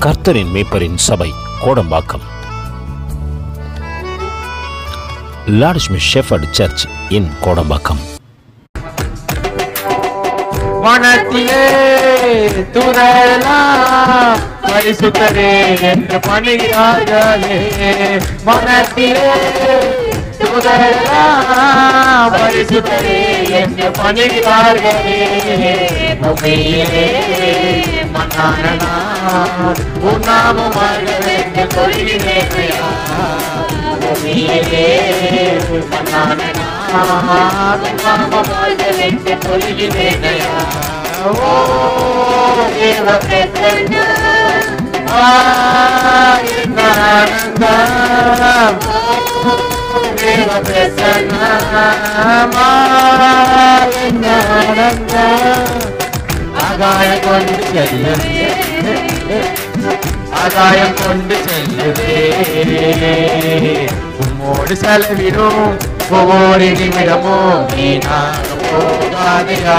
கர்த்தரின் மேய்ப்பரின் சபை Kodambakkam. Lord's shepherd search இன் கோடம்பாக்கம். வனத்திலே துதலாம் பரிசுத்தரே என்று பணியார்களே. வனத்திலே துதலாம் பரிசுத்தரே என்று பணியார்களே. பூமியிலே மன்னான உன் நாமம் வாழ்க சொல்கிறேன். பூமியிலே மன்னான ஆகாயம் கொண்டு செல்லுதே. உம்மோடு செலவிடும் ஒவ்வொரு நிமிடமும் நீனாக போகாதையா.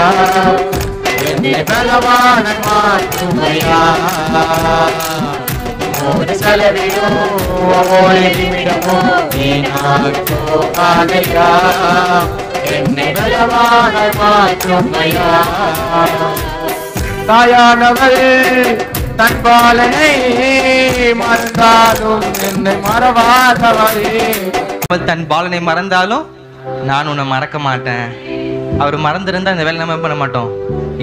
என்னை பலவான மாற்றுமையா. உம்மோடு செலவிடும் ஒவ்வொரு நிமிடமும் நீனாக போகாதையா. என்னை பலவான மாற்றுமையா. தாயானவள் தன் பாலனை மறந்தாலும் என்னை மறவாதவரே. தன் பாலனை மறந்தாலும் நான் உன்னை மறக்க மாட்டேன். அவர் மறந்திருந்தா இந்த வேலை நம்ம பண்ண மாட்டோம்,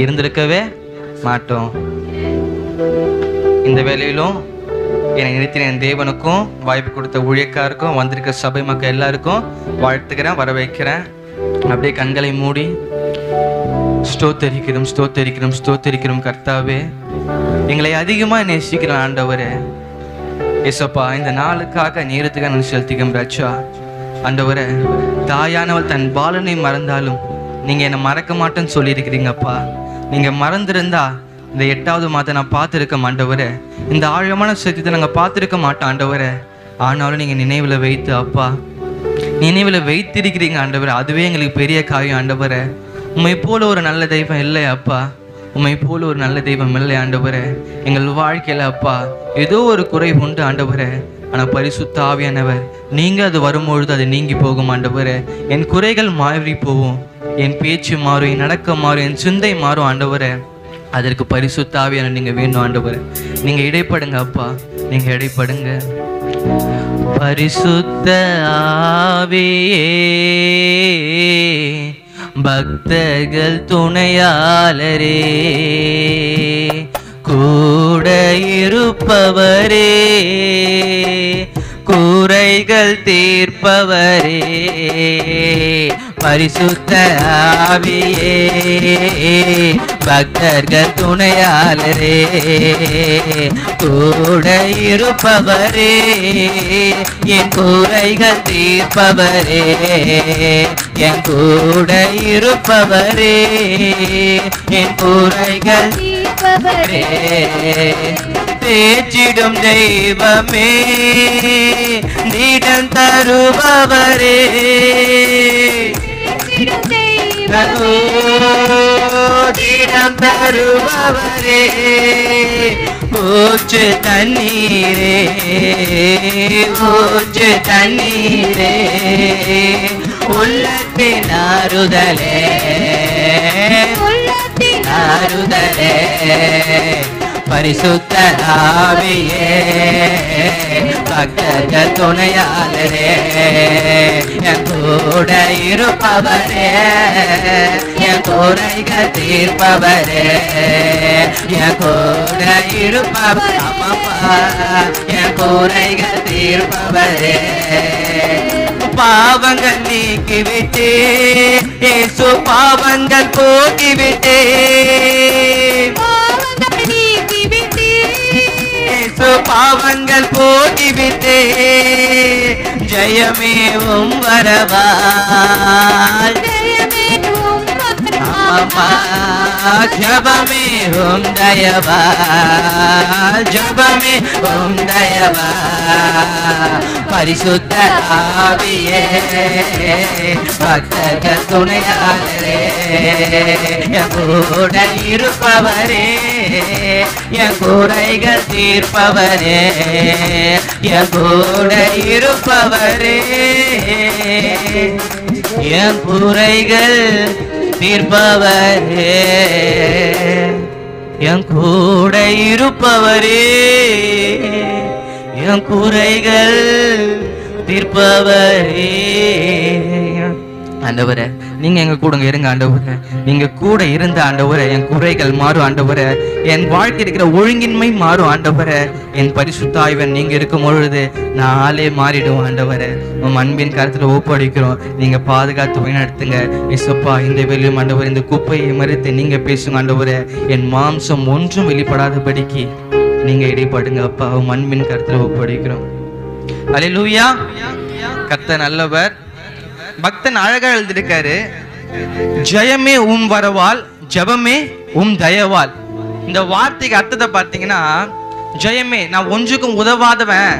இருந்திருக்கவே மாட்டோம். இந்த வேலையிலும் என்னை நிறுத்தின என் தேவனுக்கும் வாய்ப்பு கொடுத்த ஊழியக்காருக்கும் வந்திருக்க சபை மக்கள் எல்லாருக்கும் வாழ்த்துக்கிறேன், வர வைக்கிறேன். அப்படியே கண்களை மூடி ஸ்தோத்தரிக்கிறோம் ஸ்தோத்தரிக்கிறோம் ஸ்தோத்தரிக்கிறோம். கர்த்தாவே, எங்களை அதிகமாக நேசிக்கிற ஆண்டவரே, ஏசப்பா, இந்த நாளுக்காக நேரத்துக்காக நான் செலுத்திக்கும் ராஜா. ஆண்டவரே, தாயானவள் தன் பாலனை மறந்தாலும் நீங்கள் என்னை மறக்க மாட்டேன்னு சொல்லியிருக்கிறீங்கப்பா. நீங்கள் மறந்துருந்தா இந்த 8வது மாதத்தை நான் பார்த்துருக்க மாட்டவரே. இந்த ஆழமான சத்தியத்தை நாங்கள் பார்த்துருக்க மாட்டோம் ஆண்டவரே. ஆனாலும் நீங்கள் நினைவில் வைத்து அப்பா நினைவில் வைத்திருக்கிறீங்க ஆண்டவரே. அதுவே எங்களுக்கு பெரிய காரியம் ஆண்டவரே. உண்மை போல ஒரு நல்ல தெய்வம் இல்லை அப்பா. உண்மை போல ஒரு நல்ல தெய்வம் இல்லை ஆண்டவரே. எங்கள் வாழ்க்கையில் அப்பா ஏதோ ஒரு குறை உண்டு ஆண்டவரே. ஆனால் பரிசுத்த ஆவியானவர் நீங்கள் அது வரும்பொழுது அது நீங்கி போகும் ஆண்டவரே. என் குறைகள் மாறி போகும், என் பேச்சு மாறும், என் நடக்க மாறும், என் சிந்தை மாறும் ஆண்டவரே. அதற்கு பரிசுத்த ஆவியான நீங்கள் வேணும் ஆண்டவரே. நீங்கள் இடைப்படுங்க அப்பா, நீங்கள் இடைப்படுங்க. பரிசுத்த ஆவியே பக்தர்கள் துணையாளரே, கூட இருப்பவரே, குறைகள் தீர்ப்பவரே. பரிசுத்த ஆவியே பக்தர்கள் துணையாளரே, கூட இருப்பவரே, என் குறைகள் தீர்ப்பவரே, என் கூட இருப்பவரே, என் குறைகள் தீர்ப்பவரே. தேற்றிடும் தெய்வமே, நீடம் தருபவரே, நீடம் தருபவரே. ஊற்று தண்ணீரே, ஊற்று தண்ணீரே, உள்ளத்தின் ஆறுதலே, உள்ளத்தின் ஆறுதலே. பரிசுத்த ஆவியே பக்தர்கள் துணையாளரே, என் கூட இருப்பவரே, என் குறைகள் தீர்ப்பவரே, என் கூட இருப்பவர் அம்மா, என் குறைகள் தீர்ப்பவரே. பாவங்கள் நீக்கிவிட்டே இயேசு, பாவங்கள் போக்கிவிட்டே, பாவங்கள் போக்கிவிட்டே. ஜெயமேவும் வரவா, ஜெயமேவும் வரவா. ஜபமே உம் தயவா, ஜபமே உம் தயவா. பரிசுத்த ஆவியே பக்தர்கள் துணையாளரே, என் கூட இருப்பவரே, என் குறைகள் தீர்ப்பவரே, என் கூட இருப்பவரே, என் குறைகள் தீர்ப்பவரே, என் கூட இருப்பவரே, என் குறைகள் தீர்ப்பவரே. ஆண்டவரே, நீங்க எங்க கூட இருங்க ஆண்டவரே. நீங்க கூட இருந்த ஆண்டவரே, என் குறைகள் மாறும் ஆண்டவரே. என் வாழ்க்கை இருக்கிற ஒழுங்கின்மை மாறும் ஆண்டவரே. என் பரிசுத்த ஆவியானவர் நீங்க இருக்கும் பொழுது நாளே மாறிடும் ஆண்டவரே. உன் அன்பின் கருத்துல ஒப்படைக்கிறோம். நீங்க பாதுகாத்து வழிநடத்துங்க இயேசுப்பா. இந்த வெளியும் ஆண்டவரே, இந்த குப்பையை மறித்து நீங்க பேசுங்க ஆண்டவரே. என் மாம்சம் ஒன்றும் வெளிப்படாதபடிக்கு நீங்க இடைப்படுங்க அப்பா. உன் அன்பின் கருத்துல ஒப்படைக்கிறோம். அல்லேலூயா. கர்த்தர் நல்லவர். பக்தன் அழகா எழுதிருக்காரு, ஜெயமே உம் வரவால், ஜபமே உம் தயவால். இந்த வார்த்தைக்கு அர்த்தத்தை பார்த்தீங்கன்னா, ஜெயமே நான் ஒன்றுக்கும் உதவாதவன்,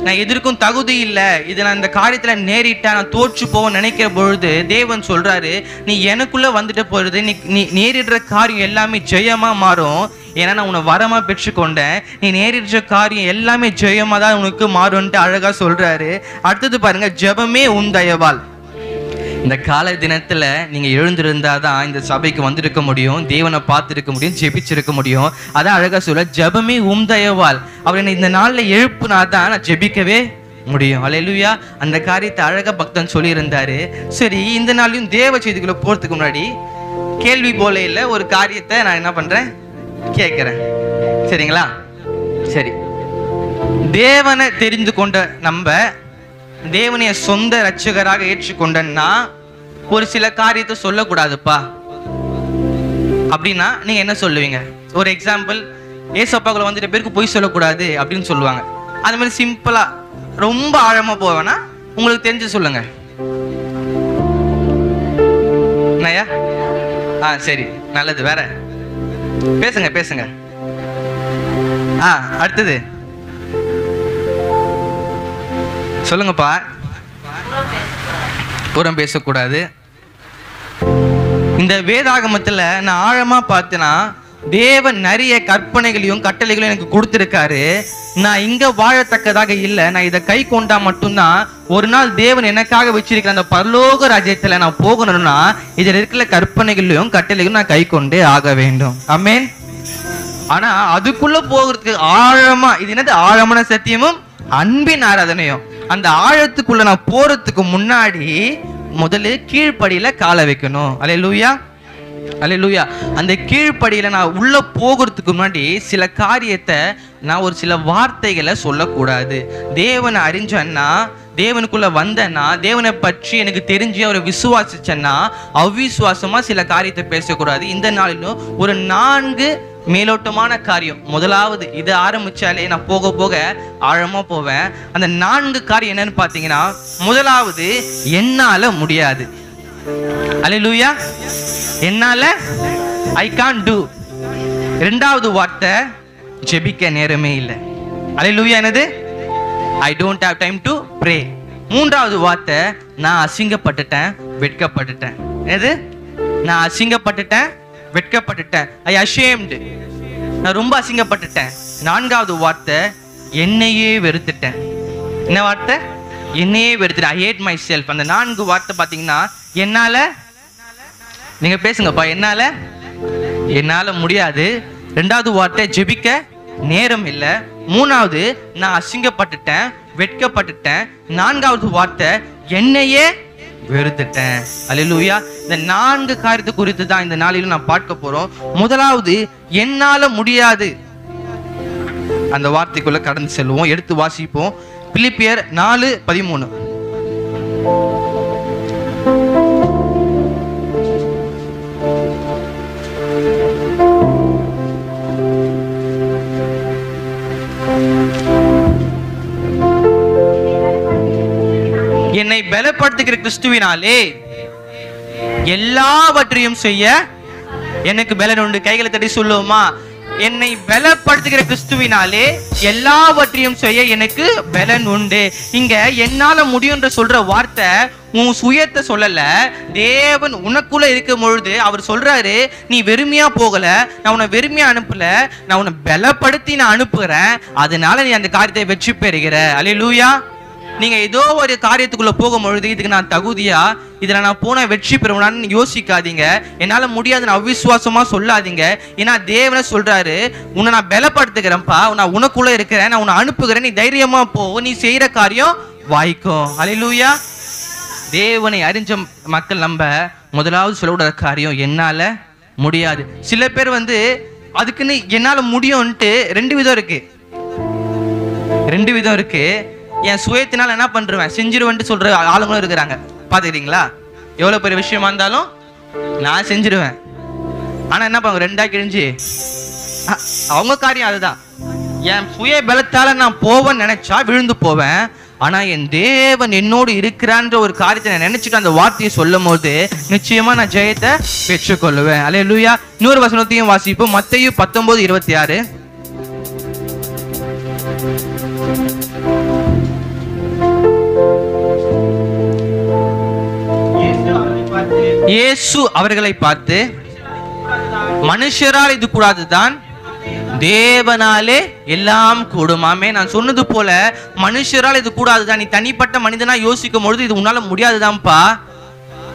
நான் எதற்கும் தகுதி இல்லை, இது நான் இந்த காரியத்துல நேரிட்டேன், நான் தோற்று போக நினைக்கிற பொழுது தேவன் சொல்றாரு, நீ எனக்குள்ள வந்துட்டு போறது, நீ நேரிடுற காரியம் எல்லாமே ஜெயமா மாறும். ஏன்னா நான் உன்னை வரமா பெற்றுக்கொண்டேன், நீ நேரிடுற காரியம் எல்லாமே ஜெயமா தான் உனக்கு மாறும்ட்டு அழகா சொல்றாரு. அடுத்தது பாருங்க, ஜெபமே உம் தயவால். இந்த கால தினத்துல நீங்க எழுந்திருந்தாதான் இந்த சபைக்கு வந்திருக்க முடியும், தேவனை பார்த்திருக்க முடியும், ஜெபிச்சிருக்க முடியும். அதான் அழகா சொல்ல, ஜெபமே உம் தயவால். அவர் இந்த நாள்ல எழுப்புனாதான் நான் ஜெபிக்கவே முடியும். அல்லேலூயா. அந்த காரியத்தை அழகா பக்தன் சொல்லி இருந்தாரு. சரி, இந்த நாளையும் தேவ செய்திக்குள்ள போறதுக்கு முன்னாடி கேள்வி போல இல்ல, ஒரு காரியத்தை நான் என்ன பண்றேன் கேட்கிறேன். சரிங்களா? சரி, தேவனை தெரிந்து கொண்ட நம்ம, தேவனைய சொந்த ரட்சகராக ஏற்றுக்கொண்டன்னா ஒரு சில காரியத்தை சொல்லக்கூடாதுப்பா அப்படின்னா நீங்க என்ன சொல்லுவீங்க? ஒரு எக்ஸாம்பிள், ஏசப்பாக்குள்ள வந்துட்டு பேருக்கு பொய் சொல்லக்கூடாது அப்படின்னு சொல்லுவாங்க. அது மாதிரி சிம்பிளா ரொம்ப ஆழமா போவேன்னா உங்களுக்கு தெரிஞ்சு சொல்லுங்க. என்னையா? சரி, நல்லது. வேற பேசுங்க பேசுங்க. அடுத்தது சொல்லுங்கப்பா. புறம் பேசக்கூடாது. இந்த வேதாகமத்துல நான் ஆழமா பார்த்தேன்னா, தேவன் நிறைய கற்பனைகளையும் கட்டளைகளையும் எனக்கு கொடுத்திருக்காரு. நான் இங்க வாழத்தக்கதாக இல்லை, நான் இதை கை கொண்டா மட்டும்தான் ஒரு நாள் தேவன் எனக்காக வச்சிருக்கிற அந்த பரலோக ராஜ்யத்துல நான் போகணும்னா இதில் இருக்கிற கற்பனைகளையும் கட்டளைகளையும் நான் கை கொண்டே ஆக வேண்டும். ஆமென். ஆனா அதுக்குள்ள போகிறதுக்கு ஆழமா, இது என்னது? ஆழமான சத்தியமும் அன்பின் ஆராதனையும். அந்த ஆழத்துக்குள்ள நான் போறதுக்கு முன்னாடி முதல்ல கீழ்ப்படியில காலை வைக்கணும். அல்லேலூயா, அல்லேலூயா. அந்த கீழ்ப்படியில நான் உள்ள போகிறதுக்கு முன்னாடி சில காரியத்தை நான் ஒரு சில வார்த்தைகளை சொல்லக்கூடாது. தேவனை அறிஞ்சேன்னா, தேவனுக்குள்ள வந்தேன்னா, தேவனை பற்றி எனக்கு தெரிஞ்சு அவரை விசுவாசிச்சேன்னா அவ்விசுவாசமா சில காரியத்தை பேசக்கூடாது. இந்த நாளிலும் ஒரு 4 மேலோட்டமான காரியம். முதலாவது, இது ஆரம்பிச்சாலே நான் போக போக ஆழமா போவேன். அந்த 4 காரியம் என்னன்னு பாத்தீங்கன்னா, முதலாவது, என்னால முடியாது. அல்லேலூயா. என்னால ஐ கான்ட் டு. இரண்டாவது வார்த்தை, ஜெபிக்க நேரமே இல்லை. அல்லேலூயா. என்னது? I don't have time to pray. மூன்றாவது வார்த்தை, நான் அசிங்கப்பட்டுட்டேன், வெட்கப்பட்டுட்டேன். எது? நான் அசிங்கப்பட்டுட்டேன், வெட்கப்பட்டுட்டேன். ஐ அஷேம்டு. நான் ரொம்ப அசிங்கப்பட்டுட்டேன். நான்காவது வார்த்தை, என்னையே வெறுத்துட்டேன். என்ன வார்த்தை? என்னையே வெறுத்துட்டேன். ஐ ஹேட் மை செல்ஃப். அந்த 4 வார்த்தை பார்த்தீங்கன்னா, என்னால, நீங்க பேசுங்கப்பா, என்னால முடியாது. ரெண்டாவது வார்த்தை, ஜெபிக்க நேரம் இல்லை. மூணாவது, நான் அசிங்கப்பட்டுட்டேன், வெட்கப்பட்டுட்டேன். நான்காவது வார்த்தை, என்னையே வெறுத்துட்டேன். அல்லேலூயா. இந்த 4 காரியத்தை குறித்து தான் இந்த நாளிலும் நான் பார்க்க போறோம். முதலாவது, என்னால முடியாது. அந்த வார்த்தைக்குள்ள கடந்து செல்வோம், எடுத்து வாசிப்போம். பிலிப்பியர் 4:13. என்னை பலப்படுத்துகிற கிறிஸ்துவினாலே எல்லாவற்றையும் செய்ய எனக்கு பலன் உண்டு. கைகளை தட்டி சொல்லுவோமா? என்னை பலப்படுத்துகிற கிறிஸ்துவினாலே எல்லாவற்றையும் செய்ய எனக்கு பலன் உண்டு. இங்க என்னால முடியும்ன்ற சொல்ற வார்த்தை உன் சுயத்தை சொல்லல. தேவன் உனக்குள்ள இருக்கும் பொழுது அவர் சொல்றாரு, நீ வெறுமையா போகல, நான் உன்னை வெறுமையா அனுப்பல, நான் உன்னை பலப்படுத்தி நான் அனுப்புகிறேன். அதனால நீ அந்த காரியத்தை வெற்றி பெறுகிற. அல்லேலூயா. நீங்க ஏதோ ஒரு காரியத்துக்குள்ள போகும்பொழுது இதுக்கு நான் தகுதியா, இதுல நான் போன வெற்றி பெறுவேனான்னு யோசிக்காதீங்க. என்னால முடியாதுன்னு அவிசுவாசமா சொல்லாதீங்க. ஏன்னா தேவனை சொல்றாரு, உன்னை நான் பலப்படுத்துகிறேன்ப்பா, நான் உனக்குள்ள இருக்கிறேன், நான் உன்னை அனுப்புகிறேன், நீ தைரியமா போ, நீ செய்யற காரியம் வாய்க்கும். அல்லேலூயா. தேவனை அறிஞ்ச மக்கள் நம்ம முதலாவது சொல்லக்கூடாத காரியம் என்னால முடியாது. சில பேர் அதுக்குன்னு என்னால முடியும்ட்டு ரெண்டு விதம் இருக்கு. என் சுயத்தினால என்ன பண்றேன் செஞ்சிருவேன்ட்டு சொல்ற ஆளுங்களும் இருக்கிறாங்க. பாத்துக்கிறீங்களா? எவ்வளவு பெரிய விஷயமா இருந்தாலும் நான் செஞ்சிருவேன். ஆனா என்ன பண்ணுவாங்க, ரெண்டா கிழிஞ்சு அவங்க காரியம் அதுதான். என் சுய பலத்தால நான் போவேன்னு நினைச்சா விழுந்து போவேன். ஆனா என் தேவன் என்னோடு இருக்கிறான்ற ஒரு காரியத்தை நான் நினைச்சிட்டு அந்த வார்த்தையை சொல்லும் போது நிச்சயமா நான் ஜெயத்தை பெற்றுக்கொள்ளுவேன். அல்லேலூயா. இன்னொரு வசனத்தையும் வாசிப்போம். மத்தேயு 19:26. இயேசு அவர்களை பார்த்து, மனுஷரால் இது கூடாதுதான், தேவனாலே எல்லாம் கூடுமாமே. நான் சொன்னது போல மனுஷரால் இது கூடாதுதான். நீ தனிப்பட்ட மனிதனா யோசிக்கும் பொழுது இது உன்னால முடியாதுதான்ப்பா,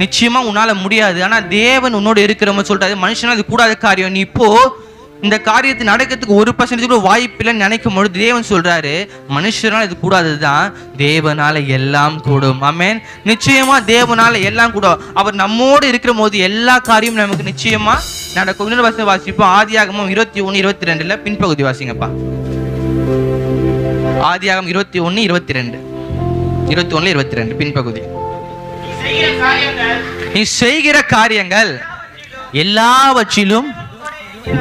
நிச்சயமா உன்னால முடியாது. ஆனா தேவன் உன்னோட இருக்கிறவங்க சொல்றாரு, மனுஷனால இது கூடாத காரியம், நீ இப்போ இந்த காரியத்தை நடக்கிறதுக்கு 1% கூட வாய்ப்பில்லைன்னு நினைக்கும் பொழுது தேவன் சொல்றாரு, மனுஷனால இது கூடாதுதான், தேவனால எல்லாம் கூடும். ஆமென். நிச்சயமா தேவனால எல்லாம் கூடும். அவர் நம்மோடு இருக்கிற போது எல்லா காரியமும் நமக்கு நிச்சயமா நடக்கும். இன்னொரு வசனம் வாசிப்போம். ஆதியாகமம் 21:22 பின்பகுதி வாசிங்கப்பா. ஆதியாகமம் 21:22 பின்பகுதி. நீ செய்கிற காரியங்கள் எல்லாவற்றிலும்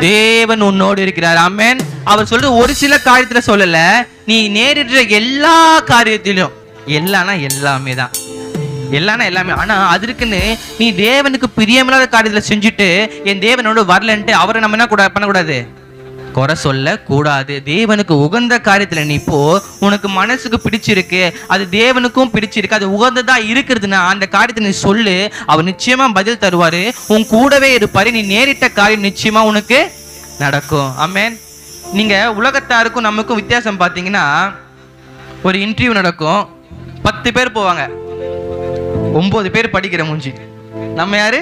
தேவன் உன்னோடு இருக்கிறார். ஆமென். அவர் சொல்ற ஒரு சில காரியத்துல சொல்லல, நீ நேரிடுற எல்லா காரியத்திலும், எல்லாமே தான், எல்லாமே. ஆனா அதற்குன்னு நீ தேவனுக்கு பிரியமில்லாத காரியத்துல செஞ்சுட்டு என் தேவனோட வரலன்ட்டு அவரை நம்ம என்ன பண்ணக்கூடாது, குறை சொல்ல கூடாது. தேவனுக்கு உகந்த காரியத்துல நீ இப்போ உனக்கு மனசுக்கு பிடிச்சிருக்கு, அது தேவனுக்கும் பிடிச்சிருக்கு, அது உகந்ததா இருக்கிறதுனா அந்த காரியத்தை நீ சொல்லு, அவர் நிச்சயமா பதில் தருவாரு, உன் கூடவே இருப்பாரு. நீ நேரிட்ட காரியம் நிச்சயமா உனக்கு நடக்கும். ஆமென். நீங்க உலகத்தாருக்கும் நமக்கும் வித்தியாசம் பார்த்தீங்கன்னா, ஒரு இன்டர்வியூ நடக்கும், 10 பேர் போவாங்க, 9 பேர் படிக்கிற மூஞ்சி. நம்ம யாரு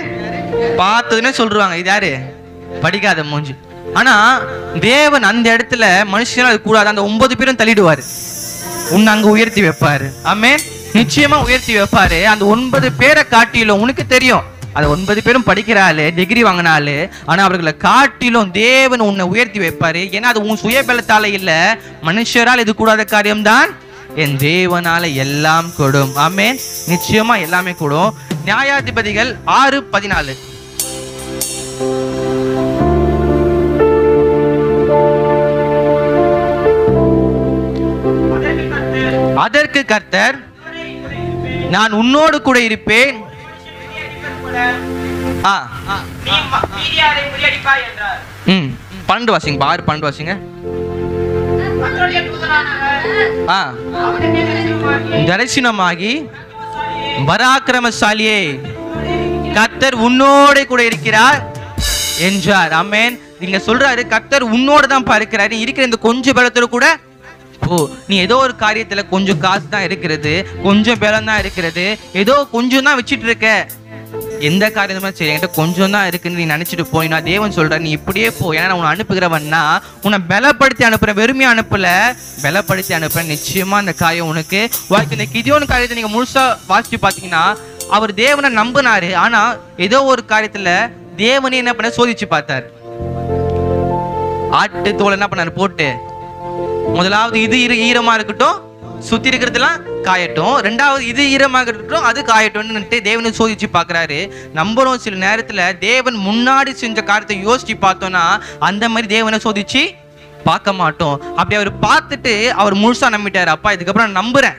பார்த்ததுன்னே சொல்றாங்க, இது யாரு படிக்காத மூஞ்சி. ஆனா தேவன் அந்த இடத்துல மனுஷனால அது கூடாது, அந்த 9 பேரும் தள்ளிடுவாரு, உன்னை அங்க உயர்த்தி வைப்பாரு. ஆமென். நிச்சயமா உயர்த்தி வைப்பாரு. அந்த 9 பேரை காட்டிலும் உனக்கு தெரியும், அது 9 பேரும் படிக்கிறாளு, டிகிரி வாங்கினாலு, ஆனா அவர்களை காட்டிலும் தேவன் உன்னை உயர்த்தி வைப்பாரு. ஏன்னா அது உன் சுயபலத்தால இல்ல, மனுஷரால் இது கூடாத காரியம்தான் என் தேவனால எல்லாம் கூடும். ஆமென். நிச்சயமா எல்லாமே கூடும். நியாயாதிபதிகள் 6:14. அதற்கு கர்த்தர், நான் உன்னோடு கூட இருப்பேன். 12 வாசிங்க. 6:12 வாசிங்க. தரிசனமாகி பராக்கிரமசாலியே, கர்த்தர் உன்னோட கூட இருக்கிறார் என்றார். ஆமென். நீங்க சொல்றாரு, கர்த்தர் உன்னோட தான் இருக்கிறாரு. இருக்கிற இந்த கொஞ்சம் பலத்தோட கூட நீ ஏதோ ஒரு காரியத்துல கொஞ்சம் காசு தான் இருக்கிறது, கொஞ்சம் பலம் தான் இருக்கிறது, ஏதோ கொஞ்சம் தான் வச்சுட்டு இருக்க, எந்த காரியமா சரி என்கிட்ட கொஞ்சம் தான் இருக்குன்னு நீ நினைச்சிட்டு போயினா தேவன் சொல்ற, நீ இப்படியே போ, ஏன்னா நான் உன்னை அனுப்புகிறவன்னா உன்னை பலப்படுத்தி அனுப்புறேன், வெறுமையா அனுப்பல, பலப்படுத்தி அனுப்புறேன். நிச்சயமா அந்த காரியம் உனக்கு வாழ்க்கை. இந்த கிதியோன் காரியத்தை நீங்க முழுசா வாசிச்சு பாத்தீங்கன்னா, அவர் தேவனை நம்பினாரு, ஆனா ஏதோ ஒரு காரியத்துல தேவனே என்ன பண்ண சோதிச்சு பார்த்தாரு. ஆட்டு தோல் என்ன பண்ணாரு போட்டு, முதலாவது இது ஈரமா இருக்கட்டும், சுத்தி இருக்கிறதுலாம் காயட்டும், ரெண்டாவது இது ஈரமாக இருக்கட்டும், அது காயட்டும்னு தேவனை சோதிச்சு பாக்குறாரு. நம்பரும் சில நேரத்துல தேவன் முன்னாடி செஞ்ச காரியத்தை யோசிச்சு பார்த்தோம்னா அந்த மாதிரி தேவனை சோதிச்சு பார்க்க மாட்டோம். அப்படி அவர் பார்த்துட்டு அவர் முழுசா நம்பிட்டாரு, அப்பா இதுக்கப்புறம் நான் நம்புறேன்,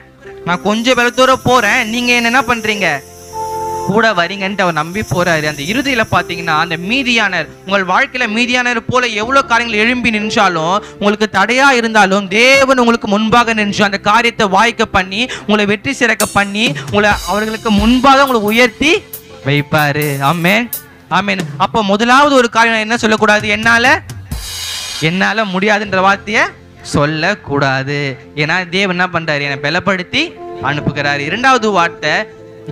நான் கொஞ்சம் பலத்தோட போறேன், நீங்க என்ன பண்றீங்க கூட வரீங்கன்ட்டு அவர் நம்பி போறாரு. அந்த இறுதியில பாத்தீங்கன்னா அந்த மீதியானர், உங்கள் வாழ்க்கையில மீதியானர் போல எவ்வளவு காரியங்கள் எழும்பி நின்றாலும், உங்களுக்கு தடையா இருந்தாலும் தேவன் உங்களுக்கு முன்பாக நின்று அந்த காரியத்தை வாய்க்க பண்ணி, உங்களை வெற்றி சிறக்க பண்ணி, உங்களை அவர்களுக்கு முன்பாக உங்களை உயர்த்தி வைப்பாரு. ஆமென், ஆமென். அப்ப முதலாவது ஒரு காரியம் என்ன சொல்லக்கூடாது? என்னால முடியாதுன்ற வார்த்தைய சொல்லக்கூடாது. ஏன்னா தேவன் என்ன பண்றாரு? என்னை பலப்படுத்தி அனுப்புகிறாரு. இரண்டாவது வார்த்தை,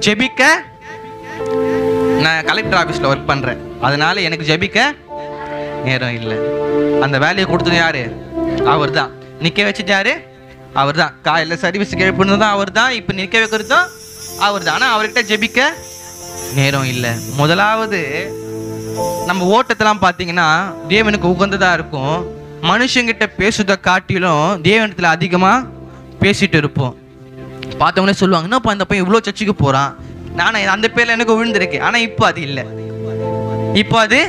ஜெபிக்க. நான் கலெக்டர் ஆபீஸ்ல ஒர்க் பண்றேன், அதனால எனக்கு ஜெபிக்க நேரம் இல்லை. அந்த வேலையை கொடுத்தது யாரு? அவர் தான். நிக்க வச்சுட்டு யாரு? அவர் தான். காலையில் சர்வீஸுக்கு எழுப்புனதும் அவர் தான், இப்போ நிற்க வைக்கிறதும் அவர் தான். ஆனால் அவர்கிட்ட ஜெபிக்க நேரம் இல்லை. முதலாவது நம்ம ஓட்டத்தெல்லாம் பார்த்தீங்கன்னா தேவனுக்கு உகந்ததாக இருக்கும். மனுஷங்கிட்ட பேசுறதை காட்டிலும் தேவனத்தில் அதிகமாக பேசிட்டு இருப்போம். பார்த்தவங்களே சொல்லுவாங்க, என்னப்பா இந்த பையன் இவ்வளோ சர்ச்சுக்கு போகிறான், நானும் அந்த பேரில் எனக்கு விழுந்திருக்கேன். ஆனால் இப்போ அது இல்லை, இப்போ அது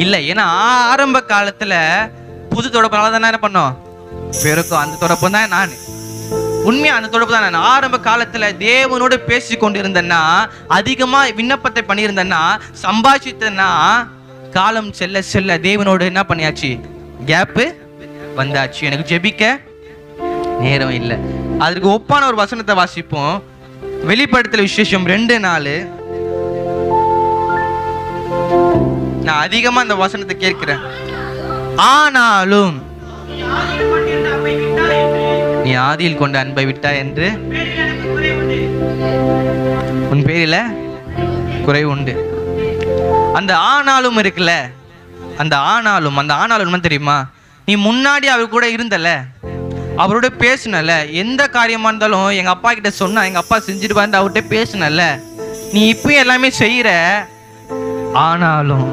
இல்லை. ஏன்னா ஆரம்ப காலத்தில் புது தொடப்பால தான் என்ன பண்ணோம்? பெருக்கும். அந்த தொடப்பம் தான் நான். உண்மையா அந்த தொடர்பு தான். நான் ஆரம்ப காலத்துல தேவனோடு பேசி கொண்டிருந்தேன்னா, அதிகமா விண்ணப்பத்தை பண்ணியிருந்தேன்னா, சம்பாதிச்சிட்டேன்னா, காலம் செல்ல செல்ல தேவனோடு என்ன பண்ணியாச்சு? கேப்பு வந்தாச்சு. எனக்கு ஜெபிக்க நேரம் இல்லை. அதுக்கு ஒப்பான ஒரு வசனத்தை வாசிப்போம். வெளிப்படுத்தல் விசேஷம் 2:4. நான் அதிகமா அந்த வசனத்தை கேட்கிறேன். ஆனாலும் நீ ஆதியில் கொண்ட அன்பை விட்டா என்று உன் பேரில குறை உண்டு. அந்த ஆனாலும் இருக்குல்ல, அந்த ஆனாலும் தெரியுமா? நீ முன்னாடி அவர் கூட இருந்தல, அவரோட பேசுனல, எந்த காரியமா இருந்தாலும் எங்க அப்பா கிட்ட சொன்னா எங்க அப்பா செஞ்சுட்டு வந்து அவர்கிட்ட பேசுனல, நீ இப்பயும் எல்லாமே செய்யற. ஆனாலும்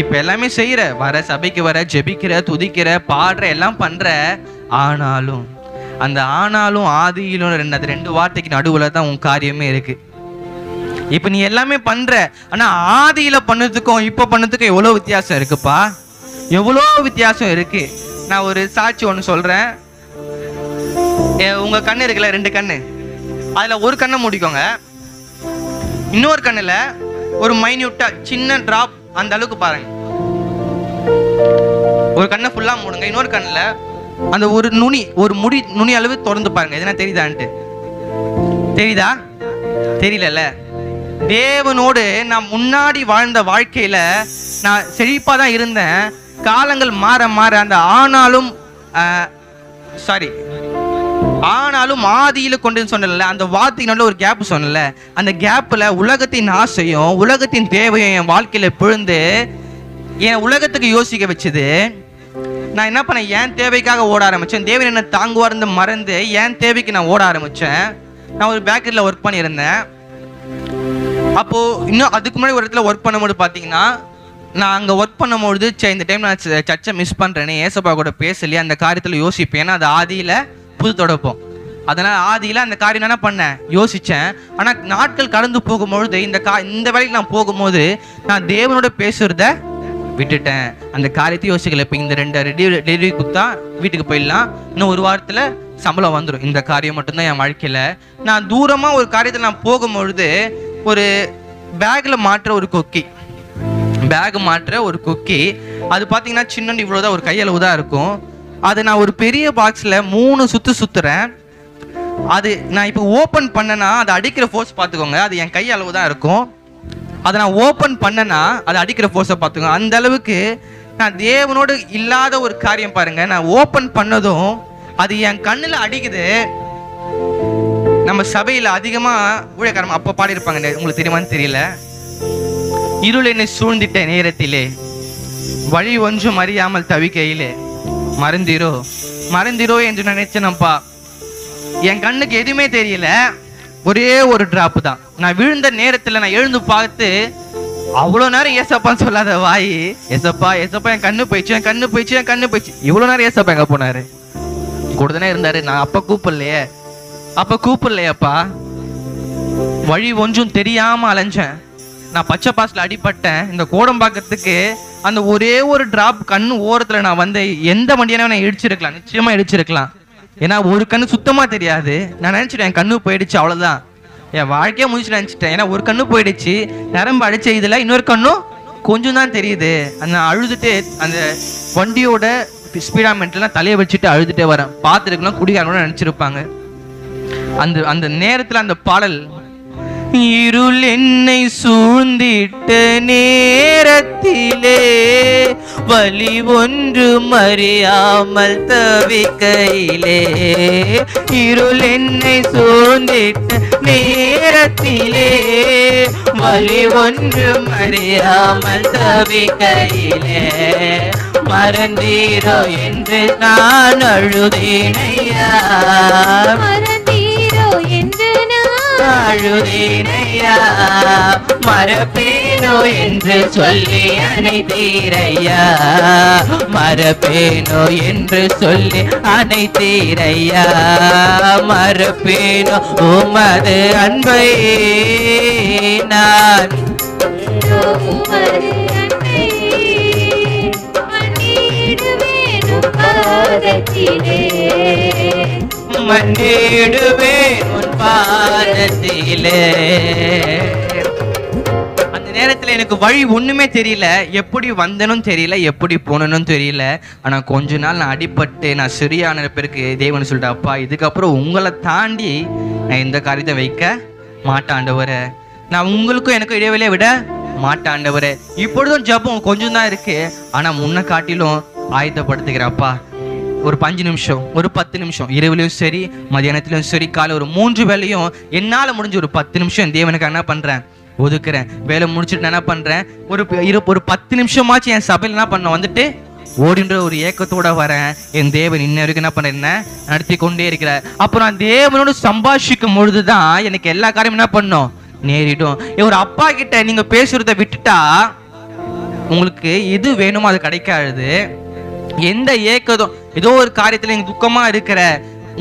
இப்ப எல்லாமே செய்யற, வர சபைக்கு வர, ஜெபிக்கிற, துதிக்கிற, பாடுற, எல்லாம் பண்ற. ஆனாலும் அந்த ஆனாலும் ஆதியிலும் ரெண்டு வார்த்தைக்கு நடுவுல தான் உன் காரியமே இருக்கு. இப்ப நீ எல்லாமே பண்ற, ஆனா ஆதியில பண்ணதுக்கும் இப்ப பண்ணதுக்கும் எவ்வளவு வித்தியாசம் இருக்குப்பா, எவ்வளோ வித்தியாசம் இருக்கு. நான் ஒரு சாட்சி ஒன்று சொல்றேன். உங்க கண்ணு இருக்குல்ல, 2 கண்ணு, அதுல ஒரு கண்ணை மூடிக்கோங்க. இன்னொரு கண்ணுல ஒரு மைன்யூட்டா சின்ன டிராப் அந்த அளவுக்கு பாருங்க. ஒரு கண்ணை ஃபுல்லா மூடுங்க. இன்னொரு கண்ணுல அந்த ஒரு முடி நுனி அளவு திறந்து பாருங்க. எதுனா தெரியுதான்ட்டு? தெரியுதா? தெரியல. தேவனோடு நான் முன்னாடி வாழ்ந்த வாழ்க்கையில நான் செழிப்பா தான் இருந்தேன். காலங்கள் மாற மாற அந்த ஆனாலும் ஆதியில கொண்டு சொன்னல, அந்த வார்த்தைக்கு நல்ல ஒரு கேப் சொன்னல, அந்த கேப்ல உலகத்தின் ஆசையும் உலகத்தின் தேவையும் என் வாழ்க்கையில பிழுந்து என் உலகத்துக்கு யோசிக்க வச்சது. நான் என்ன பண்ணேன்? என் தேவைக்காக ஓட ஆரம்பிச்சேன். தேவன் என்ன தாங்குவார்ந்து மறந்து என் தேவைக்கு நான் ஓட ஆரம்பிச்சேன். நான் ஒரு பேக்கரியில் ஒர்க் பண்ணியிருந்தேன். அப்போ இன்னும் அதுக்கு முன்னாடி ஒரு இடத்துல ஒர்க் பண்ணும்போது பார்த்தீங்கன்னா, நான் அங்கே ஒர்க் பண்ணும்பொழுது இந்த டைம் நான் சர்ச்சை மிஸ் பண்ணுறேன்னு ஏசப்பா கூட பேசலையே அந்த காரியத்தில் யோசிப்பேன். ஏன்னா அது ஆதியில் புது தொடப்போம். அதனால் ஆதியில் அந்த காரியம் என்ன பண்ணேன்? யோசித்தேன். ஆனால் நாட்கள் கடந்து போகும்பொழுது இந்த வேலைக்கு நான் போகும்போது நான் தேவனோட பேசுகிறத விட்டுட்டேன். அந்த காரியத்தை யோசிக்கல. இப்போ இந்த 2 டெலிவரி குத்தா வீட்டுக்கு போயிடலாம், இன்னும் ஒரு வாரத்தில் சம்பளம் வந்துடும். இந்த காரியம் மட்டும்தான் என் வாழ்க்கையில். நான் தூரமாக ஒரு காரியத்தில் நான் போகும்பொழுது ஒரு பேக்கில் மாற்ற ஒரு கொக்கி, அது பார்த்தீங்கன்னா சின்ன இவ்வளோதான், ஒரு கையளவு தான் இருக்கும். அது நான் ஒரு பெரிய பாக்ஸில் 3 சுற்றுறேன். அது நான் இப்போ ஓப்பன் பண்ணேன்னா அது அடிக்கிற ஃபோர்ஸ் பார்த்துக்கோங்க, அது என் கை அளவு தான் இருக்கும். அதை நான் ஓப்பன் பண்ணேன்னா அது அடிக்கிற ஃபோர்ஸை பார்த்துக்கோங்க. அந்த அளவுக்கு நான் தேவனோடு இல்லாத ஒரு காரியம் பாருங்க. நான் ஓப்பன் பண்ணதும் அது என் கண்ணில் அடிக்குது. நம்ம சபையில் அதிகமாக ஊழியக்காரமா அப்போ பாடியிருப்பாங்க, உங்களுக்கு தெரியுமான்னு தெரியல. இருள் என்னை சூழ்ந்திட்ட நேரத்திலே, வழி ஒன்றும் அறியாமல் தவிக்கையிலே, மறந்திரோ என்று நினைச்சேனப்பா. என் கண்ணுக்கு எதுவுமே தெரியல, ஒரே ஒரு டிராப் தான். நான் விழுந்த நேரத்தில் நான் எழுந்து பார்த்து அவ்வளோ நேரம் ஏசப்பான்னு சொல்லாத வாய், ஏசப்பா என் கண்ணு போயிடுச்சு. இவ்வளோ நேரம் ஏசப்பா எங்க போனாரு? கூட தானே இருந்தாரு. நான் அப்ப கூப்பிடலையப்பா. வழி ஒன்றும் தெரியாம அலைஞ்சேன். நான் பச்சை பாஸ்ல அடிபட்டேன். இந்த கோடம்பாக்கத்துக்கு அந்த ஒரே ஒரு டிராப் கண்ணு ஓரத்துல நான் வந்து எந்த வண்டியான நான் இடிச்சிருக்கலாம், நிச்சயமா இடிச்சிருக்கலாம். ஏன்னா ஒரு கண்ணு சுத்தமா தெரியாது. நான் நினைச்சிட்டேன் என் கண்ணு போயிடுச்சு, அவ்வளவுதான். என் வாழ்க்கையே முடிச்சு நினச்சிட்டேன். ஏன்னா ஒரு கண்ணு போயிடுச்சு, நரம்பு அடிச்ச இதில் இன்னொரு கண்ணும் கொஞ்சம் தான் தெரியுது. அந்த அழுதுட்டு அந்த வண்டியோட ஸ்பீடாமெண்ட்லாம் தலையை வச்சுட்டு அழுதுட்டே வரேன். பார்த்துருக்கலாம் குடிகாரங்களோட நினச்சிருப்பாங்க. அந்த அந்த நேரத்தில் அந்த பாடல், இருள் என்னை சூழ்ந்திட்ட நேரத்திலே வலி ஒன்று அறியாமல் தவிக்கையிலே, இருள் என்னை சூழ்ந்திட்ட நேரத்திலே வலி ஒன்று அறியாமல் தவிக்கையிலே, மறந்தீரோ என்று நான் அழுதேனையா, மறந்தீரோ என்று அழுதேனையா, மறப்பேனோ என்று சொல்லி அனைத்தீரையா, மறப்பேனோ என்று சொல்லி அனைத்தீரையா, மறப்பேனோ உமது அன்பை நான், உமது அன்பை மன்னிடுவேன் பாதத்திலே, மன்னிடுவேன் உன் பாதத்திலே. அந்த நேரத்தில் எனக்கு வழி ஒண்ணுமே தெரியல, எப்படி வந்தனும் தெரியல, எப்படி போனனும் தெரியல. ஆனா கொஞ்ச நாள் நான் அடிபட்டு நான் சரியான பிறகு தேவன் சொல்லிட்டு, அப்பா இதுக்கப்புறம் உங்களை தாண்டி நான் இந்த காரியத்தை வைக்க மாட்டாண்டவரே, நான் உங்களுக்கும் எனக்கும் இடைவெளியை விட மாட்டாண்டவரே. இப்பொழுதும் ஜபம் கொஞ்சம் தான் இருக்கு, ஆனா முன்ன காட்டிலும் ஆயத்தப்படுத்துகிறப்பா. ஒரு 5 நிமிஷம், ஒரு 10 நிமிஷம், இரவுலையும் சரி மதியானத்திலும் சரி காலை ஒரு 3 வேளையும் என்னால் முடிஞ்ச ஒரு 10 நிமிஷம் தேவனுக்கு என்ன பண்ணுறேன், ஒதுக்குறேன். வேலை முடிச்சுட்டு நான் என்ன பண்ணுறேன், ஒரு 10 நிமிஷமாச்சும் என் சபையில் என்ன பண்ண வந்துட்டு ஓடின்ற ஒரு ஏக்கத்தோட வரேன். என் தேவன் இன்ன வரைக்கும் என்ன பண்ண என்ன நடத்தி கொண்டே இருக்கிறார். அப்புறம் தேவனோடு சம்பாஷிக்கும் பொழுது தான் எனக்கு எல்லா காரியமும் என்ன பண்ணும் நேரிடும். ஒரு அப்பா கிட்ட நீங்க பேசுறத விட்டுட்டா உங்களுக்கு எது வேணுமோ அது கிடைக்காது. எந்த ஏக்கதும் ஏதோ ஒரு காரியத்துல நீங்க துக்கமா இருக்கிற,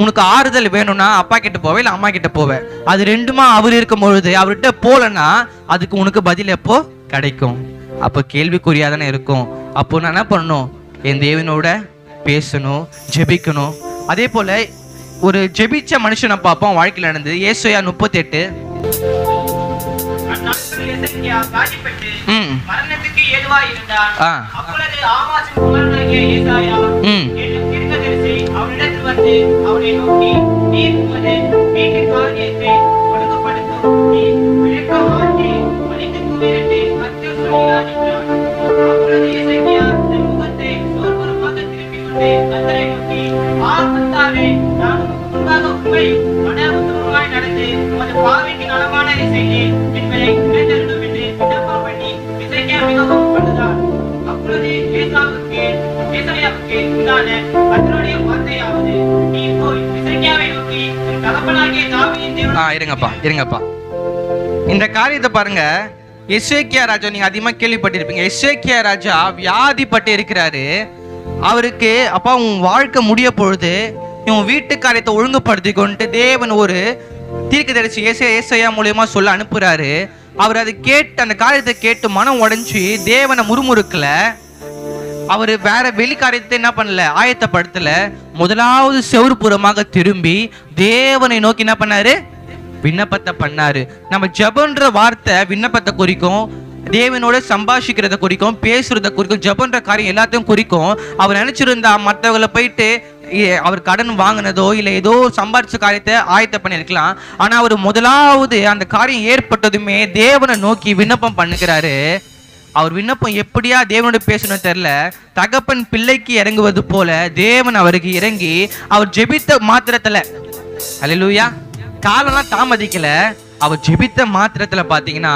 உனக்கு ஆறுதல் வேணும்னா அப்பா கிட்ட போவே இல்லை அம்மா கிட்ட போவே. அது ரெண்டுமா அவர் இருக்கும் பொழுது அவர்கிட்ட போலன்னா அதுக்கு உனக்கு பதில் எப்போ கிடைக்கும்? அப்போ கேள்விக்குறியாதானே இருக்கும். அப்போ நான் என்ன பண்ணணும், என் தேவனோட பேசணும், ஜெபிக்கணும். அதே போல ஒரு ஜெபிச்ச மனுஷனை பார்ப்போம் வாழ்க்கையில் நடந்தது. ஏசாயா 38 மரணத்துக்கு ஏதுவாய் இருந்தான். அப்பொழுது ஆமாசின் குமாரனாகிய ஏசாயா தீர்க்கதரிசி அவனிடத்தில் வந்து அவனை நோக்கி, நீர் உமது வீட்டின் காரியத்தை ஒழுங்குபடுத்தும், நீர் விளக்க மாற்றி மனித குவிரத்தை கர்த்தர் சொல்கிறார் என்றான். அப்பொழுது எசேக்கியா தன் முகத்தை சோர்வுறமாக திருப்பிக் கொண்டு கர்த்தரை நோக்கி, கர்த்தாவே, நான் முன்பாக உம்மை மனவுத்தமாய் நடந்து உமது பார்வைக்கு நலமானதை செய்தேன் என்பதை நினைத்தருளும் என்று விண்ணப்பம் பண்ணி எசேக்கியா மிகவும் அழுதார். அப்பொழுது ஏசாயாவுக்கு உண்டான கர்த்தருடைய வார்த்தையாவது, நீ போய் எசேக்கியாவை நோக்கி உன் தகப்பனாகிய தாவீதின் தேவன். இருங்கப்பா இந்த காரியத்தை பாருங்க. எசேக்கியா ராஜா நீங்க அதிகமா கேள்விப்பட்டிருப்பீங்க. எசேக்கியா ராஜா வியாதிப்பட்டு இருக்கிறாரு. அவருக்கு அப்பா உன் வாழ்க்கை முடிய பொழுது உன் வீட்டு காரியத்தை ஒழுங்குபடுத்தி கொண்டு தேவன் ஒரு தீர்க்கதரிசி ஏசாயா மூலியமா சொல்ல அனுப்புறாரு. அவர் அதை கேட்டு அந்த காரியத்தை கேட்டு மனம் உடைஞ்சு தேவனை முறுமுறுக்கல. அவர் வேற வெளி காரியத்தை என்ன பண்ணல, ஆயத்தப்படுத்தல. முதலாவது செவுறுபுறமாக திரும்பி தேவனை நோக்கி என்ன பண்ணாரு, விண்ணப்பத்தை பண்ணாரு. நம்ம ஜெபன்ற வார்த்தை விண்ணப்பத்தை குறிக்கும், தேவனோட சம்பாஷிக்கிறத குறிக்கும், பேசுறத குறிக்கும், ஜெபன்ற காரியம் எல்லாத்தையும் குறிக்கும். அவர் நினைச்சிருந்தா மற்றவங்களை போயிட்டு அவர் கடன் வாங்கினதோ இல்லை ஏதோ சம்பாதிச்ச காரியத்தை ஆயத்த பண்ணியிருக்கலாம். ஆனா அவர் முதலாவது அந்த காரியம் ஏற்பட்டதுமே தேவனை நோக்கி விண்ணப்பம் பண்ணுகிறாரு. அவர் விண்ணப்பம் எப்படியா தேவனோட பேசணும் தெரியல, தகப்பன் பிள்ளைக்கு இறங்குவது போல தேவன் அவருக்கு இறங்கி அவர் ஜெபித்த மாத்திரத்துல, அல்லேலூயா, காலம்லாம் தாமதிக்கல. அவர் ஜெபித்த மாத்திரத்துல பாத்தீங்கன்னா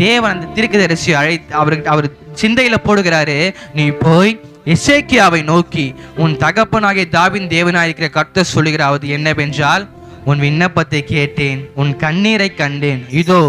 தேவன் அந்த தீர்க்கதரிசி அவர் சிந்தையில போடுகிறாரு, நீ போய் எசேக்கியாவை நோக்கி உன் தகப்பனாகிய தாவீதின் தேவனாயிருக்கிற கர்த்தர் சொல்லுகிறாவது என்னவென்றால், உன் விண்ணப்பத்தை கேட்டேன், உன் கண்ணீரை கண்டேன், இதோ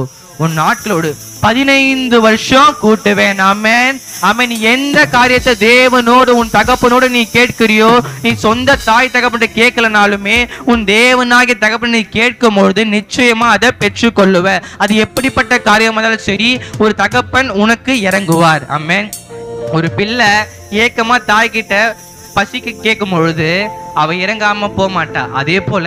உன் நாட்களோடு 15 வருஷம் கூட்டுவேன். ஆமென் ஆமென். நீ எந்த காரியத்தை தேவனோடு உன் தகப்பனோடு நீ கேட்கிறியோ, நீ சொந்த தாய் தகப்பனை கேட்கலனாலுமே உன் தேவனாகிய தகப்பனை நீ கேட்கும் பொழுது நிச்சயமா அதை பெற்றுக்கொள்ளுவ. அது எப்படிப்பட்ட காரியமா இருந்தாலும் சரி, ஒரு தகப்பன் உனக்கு இறங்குவார். ஆமென். ஒரு பிள்ளை ஏக்கமா தாய்கிட்ட பசிக்கு கேட்கும் பொழுது அவ இறங்காம போக மாட்டா. அதே போல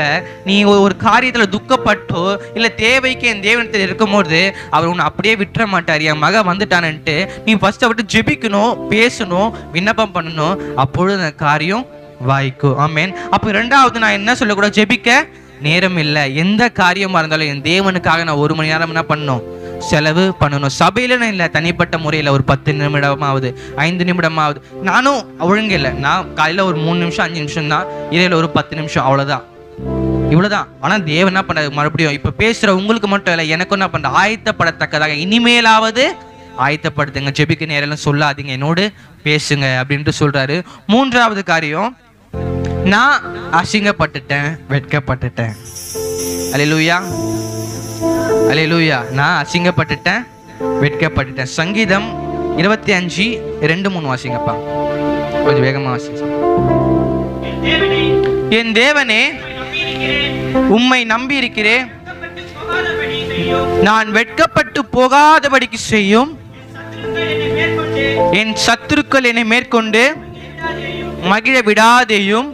நீ ஒரு காரியத்துல துக்கப்பட்டோ இல்ல தேவைக்கு என் தேவனத்தில் இருக்கும்போது அவர் உன்னை அப்படியே விட்டுற மாட்டார். என் மக வந்துட்டானுன்ட்டு நீ ஃபர்ஸ்ட் விட்டு ஜெபிக்கணும், பேசணும், விண்ணப்பம் பண்ணணும். அப்பொழுது அந்த காரியம் வாய்க்கும். ஆமென். அப்போ ரெண்டாவது நான் என்ன சொல்லக்கூடாது, ஜெபிக்க நேரம் இல்லை. எந்த காரியமா இருந்தாலும் என் தேவனுக்காக நான் 1 மணி நேரம் என்ன பண்ணணும், செலவு பண்ணணும். சபையில இல்லை, தனிப்பட்ட முறையில் ஒரு 10 நிமிடமாவது 5 நிமிடமாவது. நானும் ஒழுங்கு இல்லை, நான் காலையில் ஒரு 3 நிமிஷம் 5 நிமிஷம் தான், இடையில ஒரு 10 நிமிஷம், அவ்வளோதான், இவ்வளோதான். ஆனால் தேவன் என்ன பண்ண மறுபடியும் இப்போ பேசுகிற உங்களுக்கு மட்டும் இல்லை, எனக்கும் என்ன பண்ணுற ஆயத்தப்படத்தக்கதாக இனிமேலாவது ஆயத்தப்படுத்துங்க. ஜெபிக்க நேரம் சொல்லாதீங்க, என்னோடு பேசுங்க அப்படின்ட்டு சொல்றாரு. மூன்றாவது காரியம், நான் அசிங்கப்பட்டுட்டேன், வெட்கப்பட்டுட்டேன். அல்லேலூயா, அல்லேலூயா. நான் அசிங்கப்பட்டுட்டேன், வெட்கப்பட்டுட்டேன். சங்கீதம் 25:2-3 வாசிங்கப்பா, கொஞ்சம் வேகமா வாசிங்க. என் தேவனே உம்மை நம்பி இருக்கிறேன், நான் வெட்கப்பட்டு போகாதபடிக்கு செய்யும். என் சத்துருக்கள் என்னை மேற்கொண்டு மகிழ விடாதேயும்.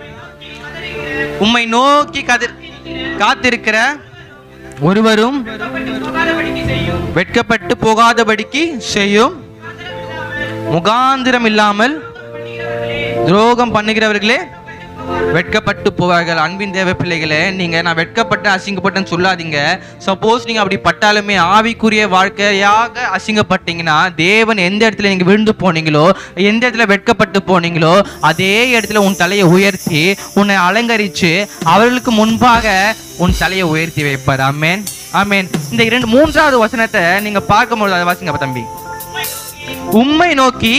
உம்மை நோக்கி காத்திருக்கிற ஒருவரும் வெட்கப்பட்டு போகாதபடிக்கு செய்யும். முகாந்திரம் இல்லாமல் துரோகம் பண்ணுகிறவர்களே வெட்கப்பட்டு போவார்கள். அன்பின் தேவ பிள்ளைகளே, நீங்க நான் வெட்கப்பட்டு அசிங்கப்பட்டேன்னு சொல்லாதீங்க. சப்போஸ் நீங்க அப்படி பட்டாலுமே ஆவிக்குரிய வாழ்க்கையாக அசிங்கப்பட்டீங்கன்னா, தேவன் எந்த இடத்துல நீங்க விழுந்து போனீங்களோ, எந்த இடத்துல வெட்கப்பட்டு போனீங்களோ, அதே இடத்துல உன் தலையை உயர்த்தி உன்னை அலங்கரிச்சு அவர்களுக்கு முன்பாக உன் தலையை உயர்த்தி வைப்பார். ஆமென், ஆமென். இந்த மூன்றாவது வசனத்தை நீங்க பார்க்கும்போது அதை வாசிங்க தம்பி. உம்மை நோக்கி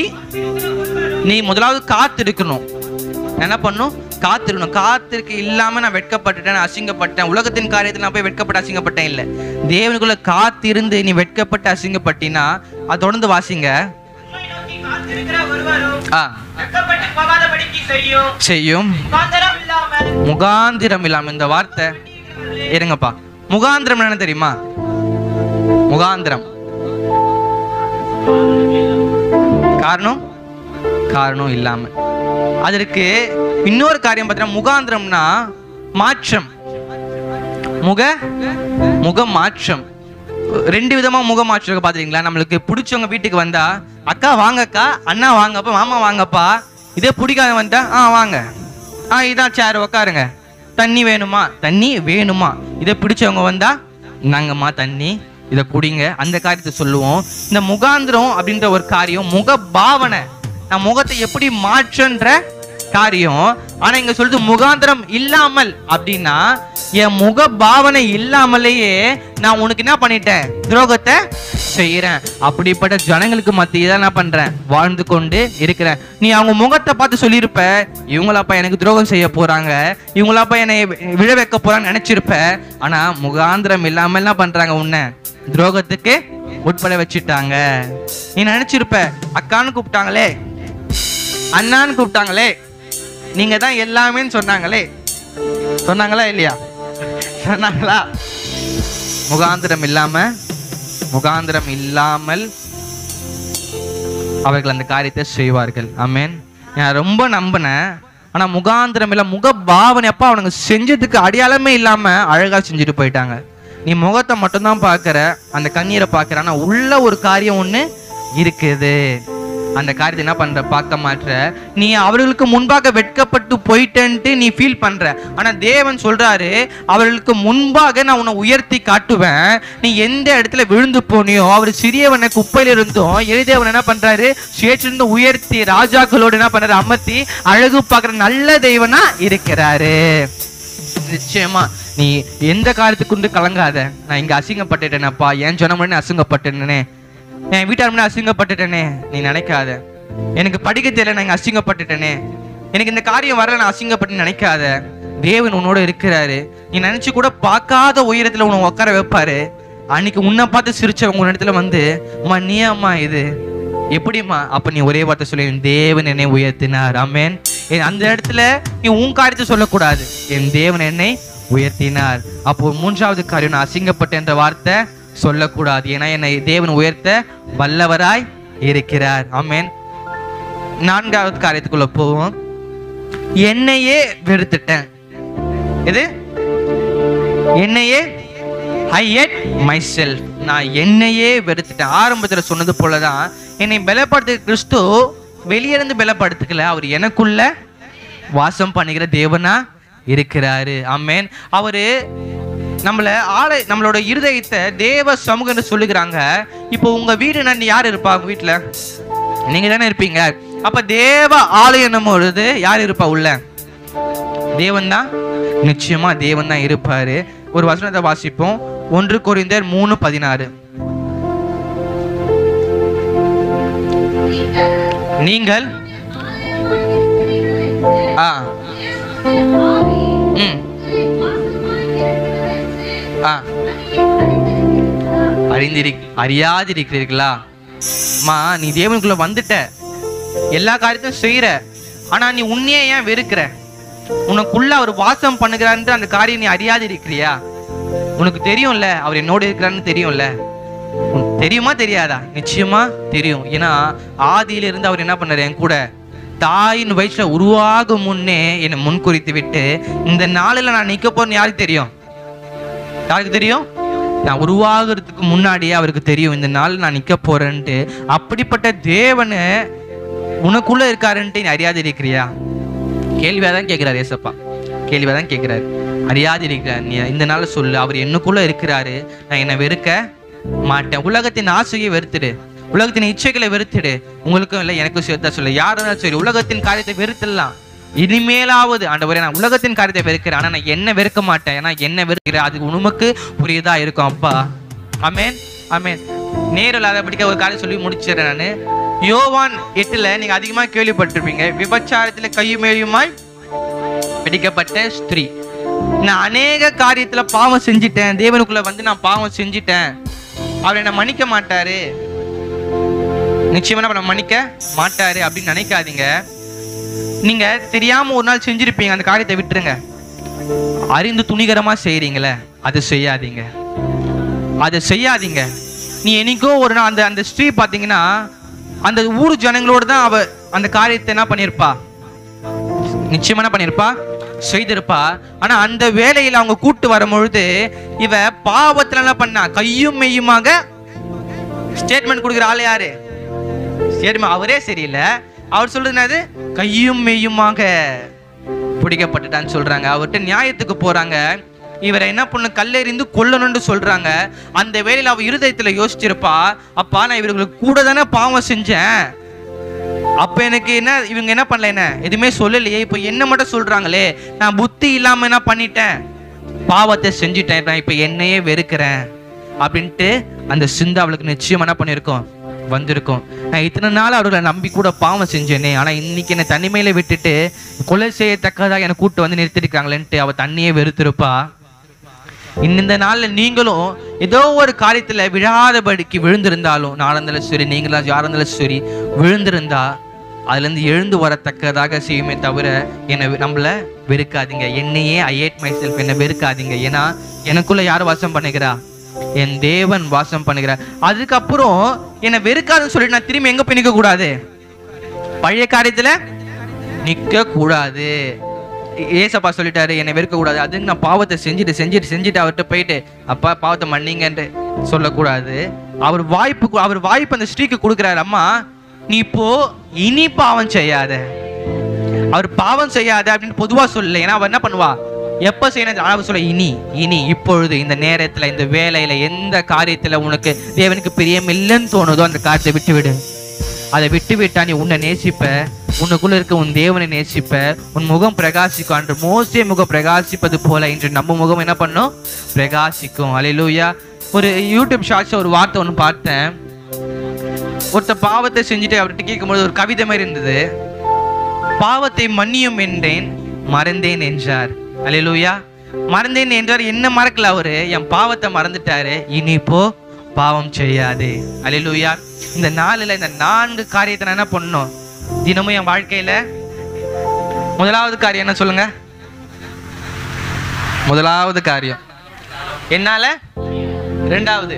நீ முதலாவது காத்திருக்கணும். என்ன பண்ணும், காத்திருக்கணும். காத்திருக்க இல்லாம நான் வெட்கப்பட்டுட்டேன், அசிங்கப்பட்டேன், உலகத்தின் காரியத்தில் நான் போய் வெட்கப்பட்டு அசிங்கப்பட்டேன் இல்லை. தேவனுக்குள்ள காத்திருந்து நீ வெட்கப்பட்டு அசிங்கப்பட்டினா அதை தொடர்ந்து வாசிங்க. செய்யும் முகாந்திரம் இல்லாம. இந்த வார்த்தை இருங்கப்பா, முகாந்திரம் என்ன தெரியுமா? முகாந்திரம் காரணம் இல்லாம. அதற்கு இன்னொரு காரியம் பார்த்தீங்கன்னா, முகாந்திரம்னா மாற்றம், முக மாற்றம். 2 விதமா முக மாற்றம் பாத்துறீங்களா? நம்மளுக்கு பிடிச்சவங்க வீட்டுக்கு வந்தா, அக்கா வாங்கக்கா, அண்ணா வாங்கப்பா, மாமா வாங்கப்பா. இதே பிடிக்காத வந்தா, வாங்க, இதான் சேர் உக்காருங்க, தண்ணி வேணுமா, தண்ணி வேணுமா. இதே பிடிச்சவங்க வந்தா, நாங்கம்மா தண்ணி, இதை குடிங்க, அந்த காரியத்தை சொல்லுவோம். இந்த முகாந்திரம் அப்படின்ற ஒரு காரியம், முக பாவனை, நான் முகத்தை எப்படி மாற்றன்ற காரியம். ஆனா இங்க சொல்றது முகாந்திரம் இல்லாமல். அப்படின்னா என் முக பாவனை இல்லாமலேயே நான் உனக்கு என்ன பண்ணிட்டேன், துரோகத்தை செய்யறேன். அப்படிப்பட்ட ஜனங்களுக்கு மத்திய என்ன பண்றேன், வாழ்ந்து கொண்டு இருக்கிறேன். நீ அவங்க முகத்தை பார்த்து சொல்லியிருப்ப, இவங்களாப்பா எனக்கு துரோகம் செய்ய போறாங்க, இவங்களாப்பா என்னை விழ வைக்க போறான்னு நினைச்சிருப்ப. ஆனா முகாந்திரம் இல்லாம என்ன பண்றாங்க, உன்னை துரோகத்துக்கு உட்பட வச்சுட்டாங்க. நீ நினைச்சிருப்ப, அக்கான்னு கூப்பிட்டாங்களே, அண்ணான்னு கூப்பிட்டாங்களே, நீங்க தான் எல்லாமே சொன்னாங்களா இல்லையா? சொன்னாங்களா? முகாந்திரம் இல்லாமல் அவர்கள் அந்த காரியத்தை செய்வார்கள். ஆமென். நான் ரொம்ப நம்பினேன். ஆனா முகாந்திரம் இல்ல, முக பாவனை அப்பா அவனுங்க செஞ்சதுக்கு அடையாளமே இல்லாம அழகா செஞ்சுட்டு போயிட்டாங்க. நீ முகத்தை மட்டும்தான் பார்க்கற, அந்த கண்ணீரை பார்க்கற, ஆனா உள்ள ஒரு காரியம் ஒண்ணு இருக்குது. அந்த காரியத்தை என்ன பண்ற, பார்க்க மாற்ற. நீ அவர்களுக்கு முன்பாக வெட்கப்பட்டு போயிட்டேன்ட்டு நீ ஃபீல் பண்ற. ஆனா தேவன் சொல்றாரு, அவர்களுக்கு முன்பாக நான் உன்னை உயர்த்தி காட்டுவேன். நீ எந்த இடத்துல விழுந்து போனியோ, அவர் சிறியவனை குப்பையில இருந்தோம் எளிதேவன் என்ன பண்றாரு, சேற்றிலிருந்து உயர்த்தி ராஜாக்களோடு என்ன பண்றாரு, அமர்த்தி அழகு பார்க்கிற நல்ல தெய்வனா இருக்கிறாரு. நிச்சயமா நீ எந்த காரியத்துக்கு கலங்காத. நான் இங்க அசிங்கப்பட்டுட்டேனப்பா, என் சொன்ன முன்னாடி அசிங்கப்பட்டேனே, என் வீட்டார் முன்னாடி அசிங்கப்பட்டுட்டேனே நீ நினைக்காத. எனக்கு படிக்க தெரியல, நான் இங்க அசிங்கப்பட்டுட்டேனே, எனக்கு இந்த காரியம் வரல, நான் அசிங்கப்பட்டு நினைக்காத. தேவன் உன்னோட இருக்கிறாரு. நீ நினைச்சு கூட பார்க்காத உயரத்துல உன்னை உட்கார வைப்பாரு. அன்னைக்கு உன்னை பார்த்து சிரிச்சவங்க உன் இடத்துல வந்து, அம்மா நீ அம்மா இது எப்படிம்மா? அப்ப நீ ஒரே வார்த்தை சொல்லி, தேவன் என்னை உயர்த்தினார். ஆமென். அந்த இடத்துல நீ உன் காரியத்தை சொல்லக்கூடாது, என் தேவன் என்னை உயர்த்தினார். அப்போ மூன்றாவது காரியம், நான் அசிங்கப்பட்ட என்ற வார்த்தை சொல்லக்கூடாது. ஏன்னா என்னை தேவன் உயர்த்த வல்லவராய் இருக்கிறார். ஆமென். 4வது காரியத்துக்குள்ள போவோம். என்னையே வெறுத்துட்டேன். எது? என்னையே I hate myself. நான் என்னையே வெறுத்துட்டேன். ஆரம்பத்தில் சொன்னது போலதான், என்னை பலப்படுத்த கிறிஸ்து வெளியிருந்து பலப்படுத்துக்கல, அவர் எனக்குள்ள வாசம் பண்ணுகிற தேவனா இருக்கிறாரு. ஆமென். அவரு நம்மளோட இருதயத்தை தேவ சமூகம் சொல்லுகிறாங்க. இப்போ உங்க வீடு நான் யார் இருப்பா? உங்க வீட்டுல நீங்க தானே இருப்பீங்க. அப்ப தேவ ஆலயம் பொழுது யார் இருப்பா உள்ள? தேவன் தான். நிச்சயமா தேவன் தான் இருப்பாரு. ஒரு வசனத்தை வாசிப்போம். 1 கொரிந்தியர் 3:16. நீங்கள் அறியாதிருக்கிறீர்களா? அம்மா, நீ தேவனுக்குள்ள வந்துட்ட, எல்லா காரியத்தையும் செய்யற, ஆனா நீ உன்னையே ஏன் வெறுக்கிற? உனக்குள்ள அவர் வாசம் பண்ணுகிறான்னு அந்த காரியம் நீ அறியாது இருக்கிறியா? உனக்கு தெரியும்ல அவர் என்னோட இருக்கிறான்னு தெரியும்ல. தெரியுமா தெரியாதா? நிச்சயமா தெரியும். ஏன்னா ஆதியிலிருந்து அவர் என்ன பண்ணாரு? என் கூட தாயின் வயிற்றுல உருவாகும் முன்னே என்னை முன்குறித்து விட்டு இந்த நாளில் நான் நிக்க போறேன்னு யாருக்கு தெரியும்? யாருக்கு தெரியும்? நான் உருவாகிறதுக்கு முன்னாடியே அவருக்கு தெரியும் இந்த நாள் நான் நிக்க போறேன்ட்டு. அப்படிப்பட்ட தேவனு உனக்குள்ள இருக்காருன்ட்டு நீ அறியாது இருக்கிறியா? கேள்வியாதான் கேட்கிறாரு ஏசப்பா. கேள்வியாதான் கேட்கிறாரு. அறியாது இருக்கிறார். நீ இந்த நாள் சொல்லு, அவர் என்னக்குள்ள இருக்கிறாரு, நான் என்னை வெறுக்க மாட்டேன். உலகத்தின் ஆசையை வெறுத்துடு, உலகத்தின் இச்சைகளை வெறுத்துடு. உங்களுக்கும் இல்லை எனக்கும் சேர்த்தா சொல்லு. யாரும் சரி, உலகத்தின் காரியத்தை வெறுத்துடலாம். இனிமேலாவது ஆண்டவரே நான் உலகத்தின் காரியத்தை வெறுக்கிறேன், ஆனா நான் என்ன வெறுக்க மாட்டேன். ஏன்னா என்ன வெறுக்கிறேன் அது உனக்கு புரியுதா இருக்கும் அப்பா. ஆமென் ஆமென். நேரில் அதை படிக்க ஒரு காரியம் சொல்லி முடிச்சிடறேன் நான். யோவான் 8 நீங்க அதிகமா கேள்விப்பட்டிருப்பீங்க. விபச்சாரத்துல கையுமேயுமாய் பிடிக்கப்பட்ட ஸ்திரீ. நான் அநேக காரியத்துல பாவம் செஞ்சிட்டேன், தேவனுக்குள்ள வந்து நான் பாவம் செஞ்சிட்டேன், அவர் என்ன மன்னிக்க மாட்டாரு, நிச்சயமா நம்ம மன்னிக்க மாட்டாரு அப்படின்னு நினைக்காதீங்க. நீங்க தெரியாம ஒரு நாள் செஞ்சிருப்பீங்க, அந்த காரியத்தை விட்டுருங்க. அறிந்து துணிகரமா செய்யறீங்களே அது செய்யாதீங்க, அதை செய்யாதீங்க. நீ என்னைக்கோ ஒரு நாள் அந்த ஸ்திரீ பாத்தீங்கன்னா அந்த ஊர் ஜனங்களோடு தான் அவ அந்த காரியத்தை என்ன பண்ணிருப்பா? நிச்சயமா என்ன பண்ணிருப்பா? செய்திருப்பா. ஆனா அந்த வேலையில அவங்க கூட்டு வரும்பொழுது இவ பாவத்துல என்ன பண்ணா? கையும் மெய்யுமாக ஸ்டேட்மெண்ட் கொடுக்குற ஆள் யாரு? ஸ்டேட்மெண்ட் அவரே சரியில்லை. அவர் சொல்றது என்னது? கையும் மெய்யுமாக பிடிக்கப்பட்டுட்டான்னு சொல்றாங்க. அவர்கிட்ட நியாயத்துக்கு போறாங்க. இவரை என்ன பண்ண? கல்லெறிந்து கொல்லணும்னு சொல்றாங்க. அந்த வேலையில அவ இருதயத்துல யோசிச்சிருப்பா, அப்பா நான் இவங்களுக்கு கூட தானே பாவம் செஞ்சேன், அப்ப எனக்கு என்ன இவங்க என்ன பண்ணல, என்ன எதுவுமே சொல்லலையே, இப்ப என்ன மட்டும் சொல்றாங்களே, நான் புத்தி இல்லாம என்ன பண்ணிட்டேன்? பாவத்தை செஞ்சுட்டேன், நான் இப்ப என்னையே வெறுக்கிறேன் அப்படின்ட்டு அந்த சிந்தை அவளுக்கு நிச்சயம் என்ன பண்ணிருக்கோம்? வந்திருக்கும். நான் இத்தனை நாள் அவர்களை நம்பி கூட பாவம் செஞ்சேனே, ஆனா இன்னைக்கு என்னை தனிமையில விட்டுட்டு கொலை செய்யத்தக்கதாக என்னை கூட்டு வந்து நிறுத்திருக்காங்களேன்ட்டு அவ தண்ணியே வெறுத்திருப்பா. இந்த நாள்ல நீங்களும் ஏதோ ஒரு காரியத்துல விழாதபடிக்கு விழுந்திருந்தாலும், நானும் இருந்தாலும் சரி, நீங்களா யாரும் இருந்தாலும் சரி, விழுந்திருந்தா அதுல இருந்து எழுந்து வரத்தக்கதாக செய்யுமே தவிர என்னை நம்மள வெறுக்காதீங்க. என்னையே I hate myself, என்னை வெறுக்காதீங்க. ஏன்னா எனக்குள்ள யார் வாசம் பண்ணுகிறா? என் தேவன் வாசம் பண்ணுகிறார். அதுக்கப்புறம் என்னை வெறுக்காதுன்னு சொல்லிட்டு நான் திரும்பி எங்க போய் நிற்க கூடாது? பழைய காரியத்துல நிக்க கூடாது. ஏசப்பா சொல்லிட்டாரு என்னை வெறுக்க கூடாது. அதுக்கு நான் பாவத்தை செஞ்சுட்டு அவர்கிட்ட போயிட்டு அப்பா பாவத்தை மன்னிங்கன்ட்டு சொல்லக்கூடாது. அவர் வாய்ப்பு அந்த ஸ்ரீக்கு கொடுக்குறாரு. அம்மா நீ இப்போ இனி பாவம் செய்யாத, அவர் பாவம் செய்யாத அப்படின்னு பொதுவா சொல்லல. ஏன்னா அவர் என்ன பண்ணுவா? எப்ப செய்யணும்? அவர் சொல்ல இனி இப்பொழுது இந்த நேரத்துல இந்த வேலையில எந்த காரியத்துல உனக்கு தேவனுக்கு பிரியம் இல்லைன்னு தோணுதோ அந்த காரியத்தை விட்டு விடு. அதை விட்டு விட்டா நீ உன்னை நேசிப்ப, உனக்குள்ள இருக்க உன் தேவனை நேசிப்ப, உன் முகம் பிரகாசிக்கும். அன்று மோசே முகம் பிரகாசிப்பது போல இன்று நம்ம முகம் என்ன பண்ணும்? பிரகாசிக்கும். அல்லேலூயா. ஒரு யூடியூப் ஷார்ட்ஸ் ஒரு வார்த்தை ஒன்று பார்த்தேன். ஒருத்த பாவத்தை செஞ்சுட்டு அவர்கிட்ட கேட்கும்போது ஒரு கவிதை மாதிரி இருந்தது. பாவத்தை மன்னியும் என்றேன், மறந்தேன் என்றார். அல்லேலூயா. மறந்தேன் என்றார். என்ன மறக்கல அவரு? என் பாவத்தை மறந்துட்டாரு, இனி இப்போ பாவம் செய்யாதே. அல்லேலூயா. இந்த நாளில் இந்த 4 காரியத்தை நான் என்ன பண்ணணும் தினமும் என் வாழ்க்கையில? முதலாவது காரியம் என்ன சொல்லுங்க? முதலாவது காரியம் என்னால, இரண்டாவது,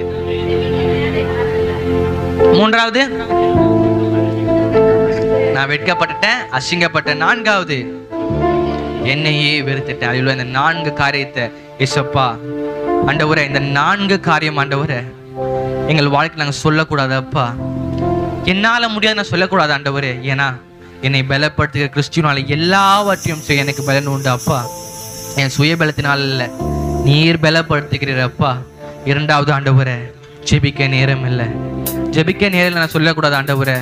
மூன்றாவது நான் வெட்கப்பட்டுட்டேன், அசிங்கப்பட்டேன், நான்காவது என்னையே வெறுத்துட்டேன். அதில் இந்த 4 காரியத்தை ஏசப்பா ஆண்டவரே, இந்த 4 காரியம் ஆண்டவரே எங்கள் வாழ்க்கை நாங்கள் சொல்லக்கூடாது அப்பா. என்னால் முடியாது நான் சொல்லக்கூடாது ஆண்டவரே. ஏன்னா என்னை பலப்படுத்துகிற கிறிஸ்துவினால எல்லாவற்றையும் செய்ய எனக்கு பலன் உண்டு அப்பா. என் சுய பலத்தினால் இல்லை, நீர் பலப்படுத்துகிறீர் அப்பா. 2வது ஆண்டவரே, ஜெபிக்க நேரம் இல்லை. ஜெபிக்க நேரம் நான் சொல்லக்கூடாது ஆண்டவரே.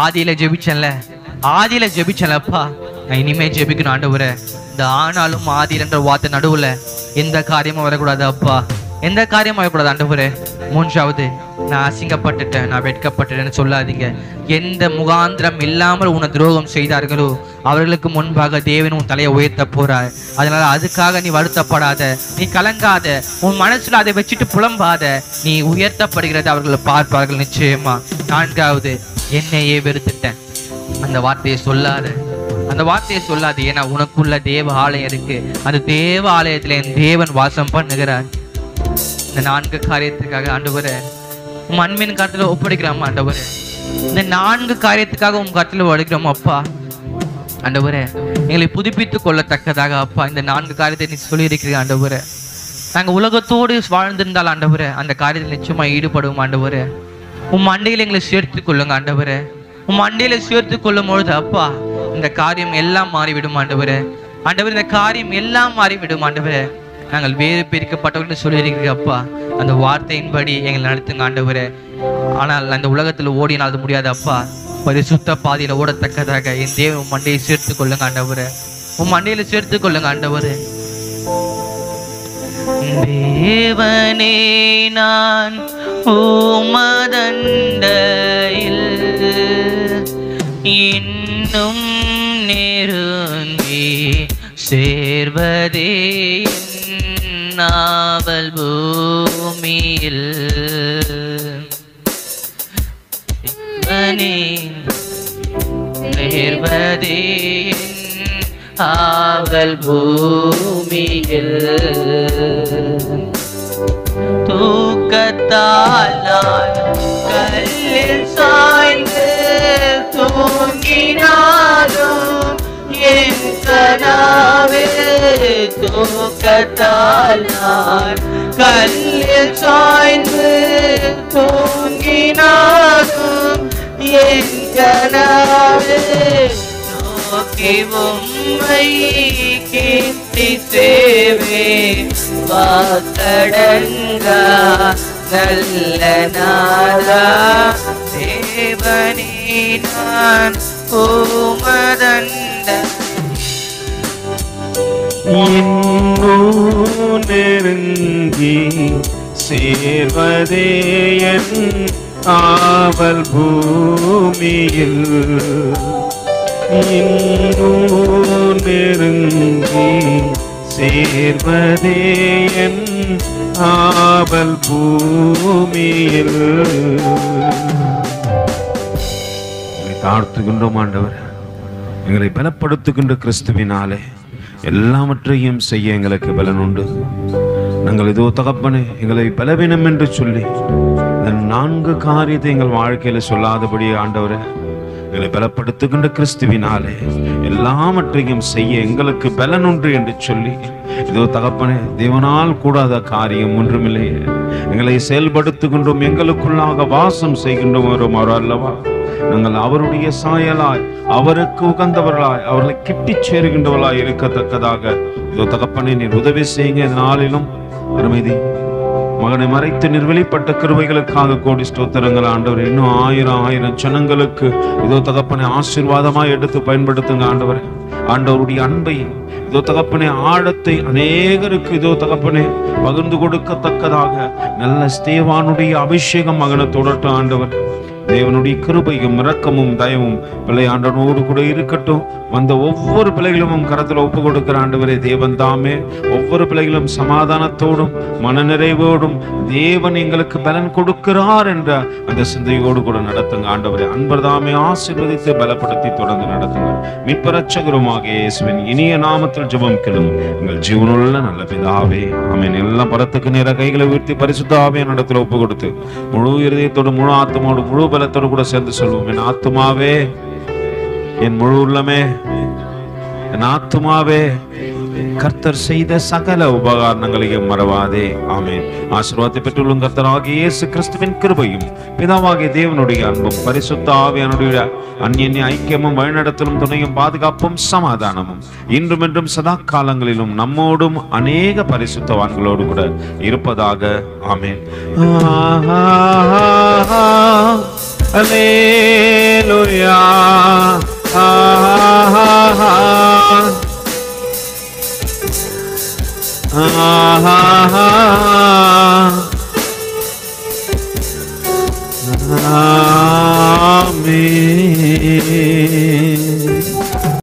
ஆதியில ஜெபிச்சேன்ல அப்பா, நான் இனிமே ஜெபிக்கணும் ஆண்டவரே. இந்த ஆனாலும் ஆதியிலன்ற வார்த்தை நடுவுல எந்த காரியமும் வரக்கூடாது அப்பா, எந்த காரியமும் வரக்கூடாது ஆண்டவரே. 3வது, நான் அசிங்கப்பட்டுட்டேன், நான் வெட்கப்பட்டுட்டேன்னு சொல்லாதீங்க. எந்த முகாந்திரம் இல்லாமல் உன்னை துரோகம் செய்தார்களோ அவர்களுக்கு முன்பாக தேவன் உன் தலையை உயர்த்த போறார். அதனால அதுக்காக நீ வருத்தப்படாத, நீ கலங்காத, உன் மனசுல அதை வச்சுட்டு புலம்பாத. நீ உயர்த்தப்படுகிறது அவர்களை பார்ப்பார்கள் நிச்சயமா. 4வது, என்னையே வெறுத்துட்டேன். அந்த வார்த்தையை சொல்லாது. ஏன்னா உனக்குள்ள தேவ ஆலயம் இருக்கு. அந்த தேவ ஆலயத்துல என் தேவன் வாசம் பண்ணுகிறார். இந்த 4 காரியத்துக்காக ஆண்டவரே உன் அன்பின் கருத்துல ஒப்படைக்கிறோம் ஆண்டவரே. இந்த 4 காரியத்துக்காக உன் கருத்துல ஒப்படைக்கிறோம் அப்பா. ஆண்டவரே, எங்களை புதுப்பித்துக் கொள்ளத்தக்கதாக அப்பா இந்த 4 காரியத்தை நீ சொல்லியிருக்கிறீங்க ஆண்டவரே. நாங்கள் உலகத்தோடு வாழ்ந்திருந்தால் ஆண்டவரே அந்த காரியத்தில் நிச்சயமா ஈடுபடுவோம் ஆண்டவரே. உன் மண்டையில எங்களை சேர்த்து கொள்ளுங்க ஆண்டவரே. உன் மண்டையில சேர்த்து கொள்ளும் பொழுது அப்பா இந்த காரியம் எல்லாம் மாறிவிடும் ஆண்டவரே. இந்த காரியம் எல்லாம் மாறிவிடும் ஆண்டவரே. நாங்கள் வேறு பிரிக்கப்பட்டவர்கள் சொல்லியிருக்கிறீங்க அப்பா. அந்த வார்த்தையின்படி எங்களை நடத்துங்க ஆண்டவரே. ஆனால் அந்த உலகத்தில் ஓடினால் அது முடியாது அப்பா. பரிசுத்த பாதையில ஓடத்தக்கதாக என் தேவன் உன் மண்டையை சேர்த்து கொள்ளுங்க ஆண்டவரே. உன் மண்டையில சேர்த்து கொள்ளுங்க ஆண்டவரே. தேவனே, நான் உமதண்டையில் இன்னும் நெருங்கி சேர்வதே நாவல் பூமியில். சேர்வதே ஆவல் பூமியில். தூக்கத்தால் நான் கல்லில் சாய்ந்து தூங்கினாலும் என் கனாவே. தூக்கத்தால் நான் கல்லில் சாய்ந்து தூங்கினாலும் என் கனாவே. நோக்கி உம்மை கீர்த்தி சேவே வாக்கடங்கா நல்ல நாளா. தேவனே, நான் உமதண்ட இன்னும் நெருங்கி சேர்வதே என் ஆவல் பூமியில். இன்னும் நெருங்கி சேர்வதே என் ஆவல் பூமியில். தாழ்த்துகின்றோம் ஆண்டவர். எங்களை பலப்படுத்துகின்ற கிறிஸ்துவினாலே எல்லாவற்றையும் செய்ய எங்களுக்கு பலன் உண்டு. நாங்கள் இதோ தகப்பனே, எங்களை பலவீனம் என்று சொல்லி இந்த 4 காரியத்தை எங்கள் வாழ்க்கையில சொல்லாதபடி ஆண்டவரே, எங்களை பலப்படுத்துகின்ற கிறிஸ்துவினாலே எல்லாவற்றையும் செய்ய எங்களுக்கு பலன் உண்டு என்று சொல்லி இதோ தகப்பனே, தேவனால் கூடாத காரியம் ஒன்றுமில்லையே. எங்களை செயல்படுத்துகின்றோம், எங்களுக்குள்ளாக வாசம் செய்கின்றோம் அவர் அல்லவா. நாங்கள் அவருடைய சாயலாய், அவருக்கு உகந்தவர்களாய், அவர்களை கிட்டி சேருகின்றவர்களாய் இருக்கத்தக்கதாக இதோ தகப்பனே நீர் உதவி செய்யுங்க. இந்த நாளிலும் அருமைதி மகனை மறைத்து நீர் வெளிப்பட்ட கிருபைகளுக்காக கோடி ஸ்தோத்திரங்கள் ஆண்டவர். இன்னும் 1000 ஜனங்களுக்கு இதோ தகப்பனை ஆசீர்வாதமாய் எடுத்து பயன்படுத்துங்க ஆண்டவர். ஆண்டவருடைய அன்பை இதோ தகப்பனே, ஆழத்தை அநேகருக்கு இதோ தகப்பனே பகிர்ந்து கொடுக்கத்தக்கதாக நல்ல ஸ்தேவானுடைய அபிஷேகம் மகனை தொடரட்டும் ஆண்டவர். தேவனுடைய கிருபையும் இரக்கமும் தயவும் பிள்ளை ஆண்டவனோடு கூட இருக்கட்டும். வந்த ஒவ்வொரு பிள்ளைகளும் கரத்தில் ஒப்பு கொடுக்கிற ஆண்டவரே, தேவன் தாமே ஒவ்வொரு பிள்ளைகளும் சமாதானத்தோடும் மனநிறைவோடும் தேவன் எங்களுக்கு பலன் கொடுக்கிறார் என்ற அந்த சிந்தையோடு கூட நடத்துங்க ஆண்டவரே. அன்பர் தாமே ஆசீர்வதித்து பலப்படுத்தி தொடர்ந்து நடத்துங்க. மீட்பரட்சகருமாக இயேசுவின் இனிய நாமத்தில் ஜெபம் கேளும் எங்கள் ஜீவனுள்ள நல்ல பிதாவே, ஆமென். எல்லாம் பரத்துக்கு நேர கைகளை உயர்த்தி பரிசுத்த ஆவியான இடத்துல ஒப்பு கொடுத்து முழு இருதயத்தோடு, முழு ஆத்மாவோடு, முழு பலத்தோடு கூட சேர்ந்து சொல்வோம். என் ஆத்மாவே, என் முழு உள்ளமே என் ஆத்துமாவே கர்த்தர் செய்த சகல உபகாரணங்களையும் மறவாதே. ஆமென். ஆசீர்வாதத்தை பெற்றுள்ள கர்த்தராகிய இயேசு கிறிஸ்துவின் கிருபையும் பிதாவாகிய தேவனுடைய அன்பும் பரிசுத்த ஆவியானுடைய அந்நிய ஐக்கியமும் வழிநடத்தலும் துணையும் பாதுகாப்பும் சமாதானமும் இன்றும் என்றும் சதா காலங்களிலும் நம்மோடும் அநேக பரிசுத்தவான்களோடு கூட இருப்பதாக. ஆமென். அல்லேலூயா. ஆஹா